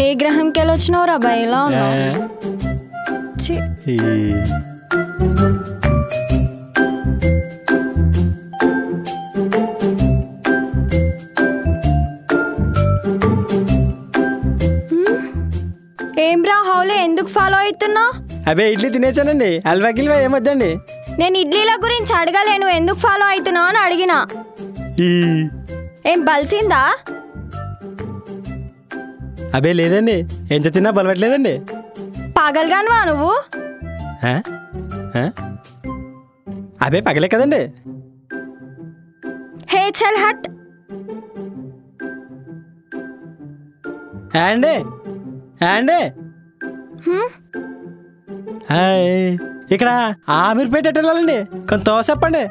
ఏ గ్రహంకి వెళ్ళొచ్చినావురా బయలా ఉన్నావు? ఏం రా హౌలే, ఎందుకు ఫాలో అవుతున్నావు? అదే ఇడ్లీ తినేసానండి, హల్వా గిల్వా ఏమొద్దండి. నేను ఇడ్లీల గురించి అడగలేను, ఎందుకు ఫాలో అవుతున్నావు అని అడిగినా. ఏం బలిసిందా? అబే లేదండి, ఎంత తిన్నా బలవట్లేదండి. పగలగానువా నువ్వు? అబే పగలే కదండి. హే చల్ హట్. అండి ఇక్కడ అమీర్పేట ఎటు వెళ్ళాలండి? కొంత చెప్పండి.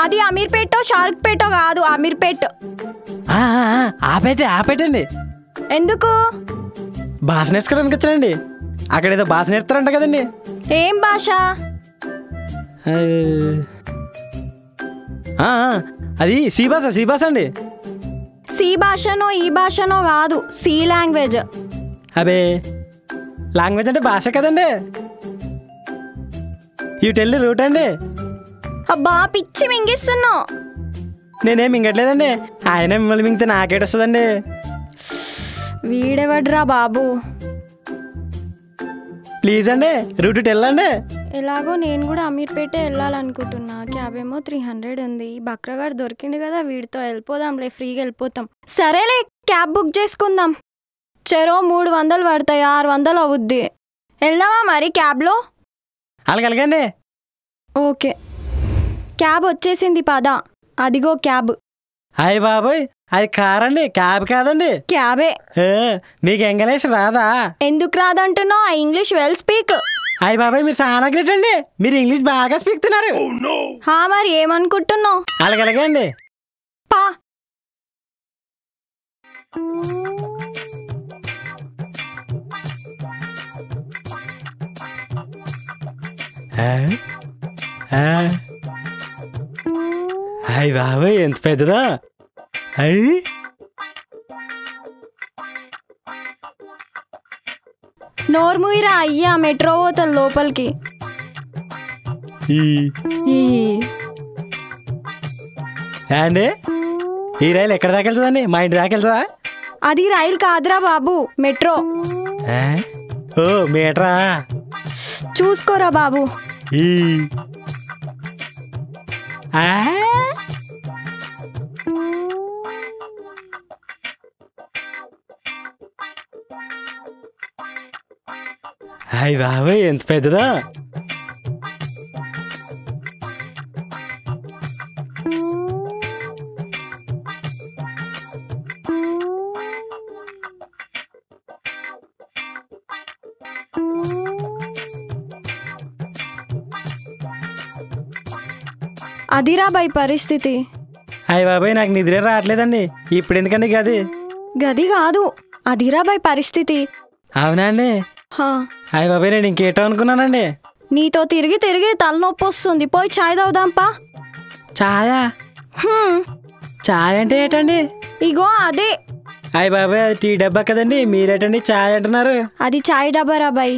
అది అమీర్పేటో షారుక్ పేటో కాదు, అమీర్పేట్. ఆపేటండి. ఎందుకు? భాష నేర్చుకోవడానికి వచ్చానండి. అక్కడ ఏదో భాష నేర్పుతారంట కదండి. ఏం భాష? అది సి భాష అండి. సి భాషనో ఈ భాషనో కాదు, సి లాంగ్వేజ్. అబే లాంగ్వేజ్ అంటే భాష కదండి. యూ టెల్ రూట్ అండి. అబ్బా పిచ్చి మింగిస్తున్నావు. నేనేం మింగట్లేదండి, ఆయన మిమ్మల్ని మింగితే నాకేట వస్తుందండి. వీడెవడ్రా బాబు? ప్లీజ్ అండి రూట్ వెళ్ళండి. ఎలాగో నేను కూడా అమీర్పేటే వెళ్ళాలనుకుంటున్నా. క్యాబ్ ఏమో 300 ఉంది. బక్రగాడు దొరికిండు కదా, వీడితో వెళ్ళిపోదాంలే, ఫ్రీగా వెళ్ళిపోతాం. సరేలే క్యాబ్ బుక్ చేసుకుందాం. చెరో 300 పడతాయి, 600 అవుద్ది. వెళ్దామా మరి క్యాబ్లో? అలాగండి. ఓకే, క్యాబ్ వచ్చేసింది పద. అదిగో క్యాబ్. అయ్య బాబోయ్, అది కారండి, క్యాబ్ కాదండి. క్యాబే. మీకు ఇంగ్లీష్ రాదా? ఎందుకు రాదంటున్నావు? I English well speak. అయ్య బాబాయ్ మీరు చాలా గ్రేట్ అండి, మీరు ఇంగ్లీష్ బాగా స్పీక్తున్నారు. మరి ఏమనుకుంటున్నావు? అలాగే అండి. పా. అయ్య బాబాయ్ ఎంత పెద్దదా! నోర్ముయిరా అయ్యా, మెట్రో పోతుంది లోపలికి. అండి ఈ రైలు ఎక్కడ దాకా వెళ్తుందండి? మా ఇంటి దాకా వెళ్తుందా? అది రైలు కాదురా బాబు, మెట్రో. ఓ మీటరా? చూసుకోరా బాబు. అయ్య బాబాయ్ ఎంత పెద్దదా! అదిరా బాయ్ పరిస్థితి. అయ్య బాబాయ్ నాకు నిద్ర రావట్లేదండి. ఇప్పుడు ఎందుకండి గది? గది కాదు, అదిరా బాయ్ పరిస్థితి. అవునా అండి? అయ్య బాబాయ్ నేను ఇంకేటో అనుకున్నానండి. నీతో తిరిగి తిరిగి తలనొప్పి వస్తుంది, పోయి చాయ్ తాగుదాంపా. చాయా? చాయ్ అంటే ఏంటండి? ఇగో అదే. అయ్య బాబాయ్ అది టీ డబ్బా కదండి, మీరేటండి చాయ్ అంటున్నారు? అది చాయ్ డబ్బా రా బాయ్.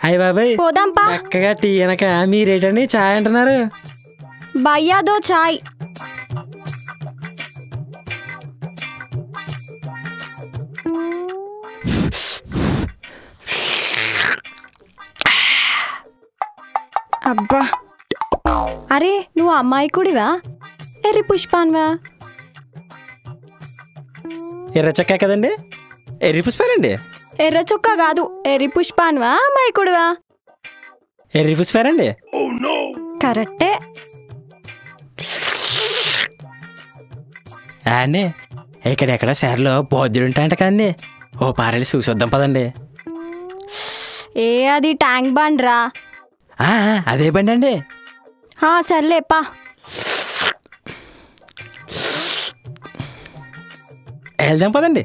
అయ్య బాబాయ్ పోదాంపా. చక్కగా టీ అనక మీరేటండి చాయ్ అంటున్నారు? భయ్యాదో చాయ్. అబ్బా, అరే నువ్వు అమ్మాయికుడివా ఎర్రి పుష్పాన్వా? ఎర్ర చక్క కదండి, ఎర్రి పుష్పానండి. ఎర్ర చొక్క కాదు, ఎర్రి పుష్పాన్వా అమ్మాయికుడివా? ఎర్రి పుష్పానండి. కరెక్టే. అండి ఇక్కడెక్కడ షేర్లో బోధ్యుడు ఉంటాయంట కదండి, ఓ పారెళ్ళి చూసొద్దాం పదండి. ఏ అది ట్యాంక్ బండ్ రా. అదే బండి అండి. సర్లేపా. వెళ్దాం పదండి.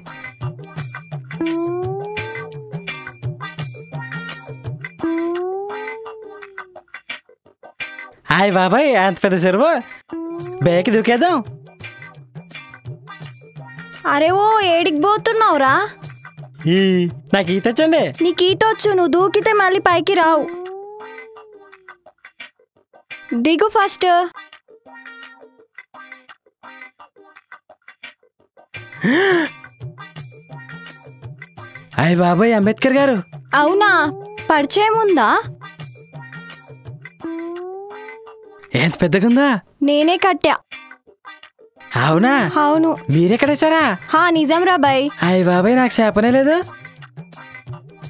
హాయ్ బాబాయ్, అంత పెద్ద చెరువు బేకి దూకేద్దాం. అరే ఓ ఏడికి పోతున్నావురా? నాకు ఈత వచ్చండి. నీకు ఈత వచ్చు, నువ్వు దూకితే మళ్ళీ పైకి రావు. దిగు ఫస్ట్. హాయ్ బాబాయ్, అంబేద్కర్ గారు. అవునా, పరిచయం ఉందా? ఎంత పెద్దగుందా? నేనే కట్టా. అవునా? అవును. మీరెక్కడేసారా? నిజం రా బాయ్. హాయ్ బాబాయ్, నాకు చేపనే లేదు.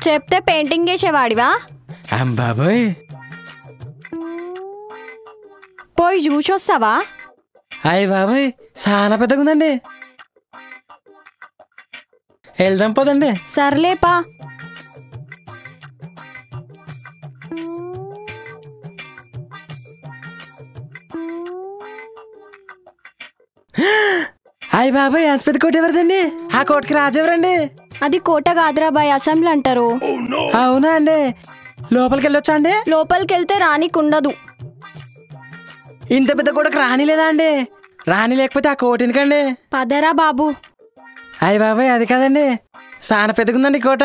చెప్తే పెయింటింగ్ వేసేవాడివా? బాబాయ్ పోయి చూసొస్తావా? హాయ్ బాబాయ్, చాలా పెద్దగుందండి. వెళ్దాం పదండి. సర్లేపా. హాయ్ బాబాయ్, అంత పెద్ద కోట ఎవరిదండి? ఆ కోటకి రాజెవరండి? అది కోట కాదురా బాయ్, అసెంబ్లీ అంటారు. అవునా అండి? లోపలికి వెళ్ళొచ్చా అండి? లోపలికి వెళ్తే రానికుండదు. ఇంత పెద్ద కోటకు రాని లేదా అండి? రాని లేకపోతే ఆ కోట ఎందుకండి? పదరా బాబు. హాయ్ బాబాయ్, అది కాదండి, చాలా పెద్దగుందండి కోట.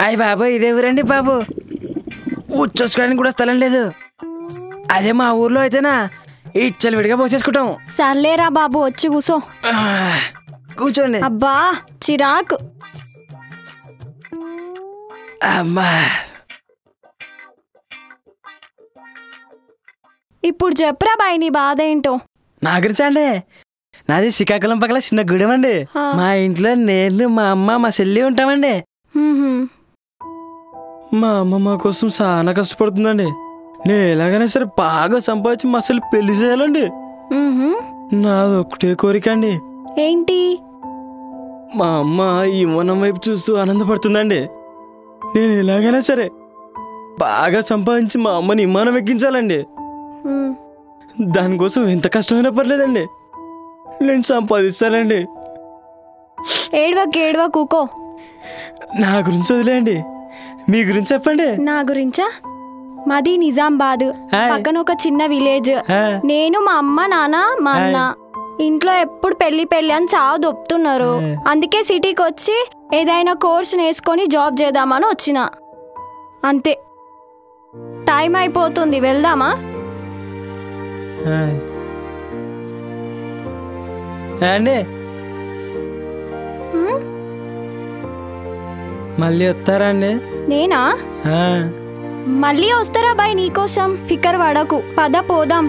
హాయ్ బాబాయ్, ఇదే ఊరండి బాబు. కూర్చోసుకోవడానికి కూడా స్థలం లేదు. అదే మా ఊర్లో అయితేనా ఇచ్చలు విడిగా పోసేసుకుంటాం. సర్లేరా బాబు, వచ్చి కూసో. కూర్చోండి. అబ్బా చిరాకు. అమ్మా, ఇప్పుడు చెప్పురా బాయ్, నీ బాధ ఏంటో. నా గురించి అండి, నాది శ్రీకాకుళం పక్కల చిన్న గుడెం అండి. మా ఇంట్లో నేను, మా అమ్మ, మా చెల్లి ఉంటామండి. మా అమ్మ మా కోసం చాలా కష్టపడుతుందండి. నేను ఎలాగైనా సరే బాగా సంపాదించి మా చెల్లి పెళ్లి చేయాలండి. నాది ఒకటే కోరిక అండి. ఏంటి? మా అమ్మ ఈ వనం వైపు చూస్తూ ఆనందపడుతుందండి. నేను ఎలాగైనా సరే బాగా సంపాదించి మా అమ్మని విమానం ఎక్కించాలండి. దానికోసం ఎంత కష్టమైనా పర్లేదండి, నేను సంపాదిస్తానండి. ఏడవకు కూకో. నా గురించి వదిలేయండి, మీ గురించి చెప్పండి. నా గురించా? మాది నిజామాబాద్, పక్కన ఒక చిన్న విలేజ్. నేను, మా అమ్మ, నాన్న, మా అన్న ఇంట్లో ఎప్పుడు పెళ్లి అని చావు దొప్పుతున్నారు. అందుకే సిటీకి వచ్చి ఏదైనా కోర్స్ నేర్చుకొని జాబ్ చేద్దామని వచ్చిన. అంతే. టైం అయిపోతుంది, వెళ్దామా? అండి మళ్ళీ వస్తారా అండి? నేనా? మళ్ళీ వస్తారా బాయ్, నీకోసం ఫికర్ పడకు. పద పోదాం.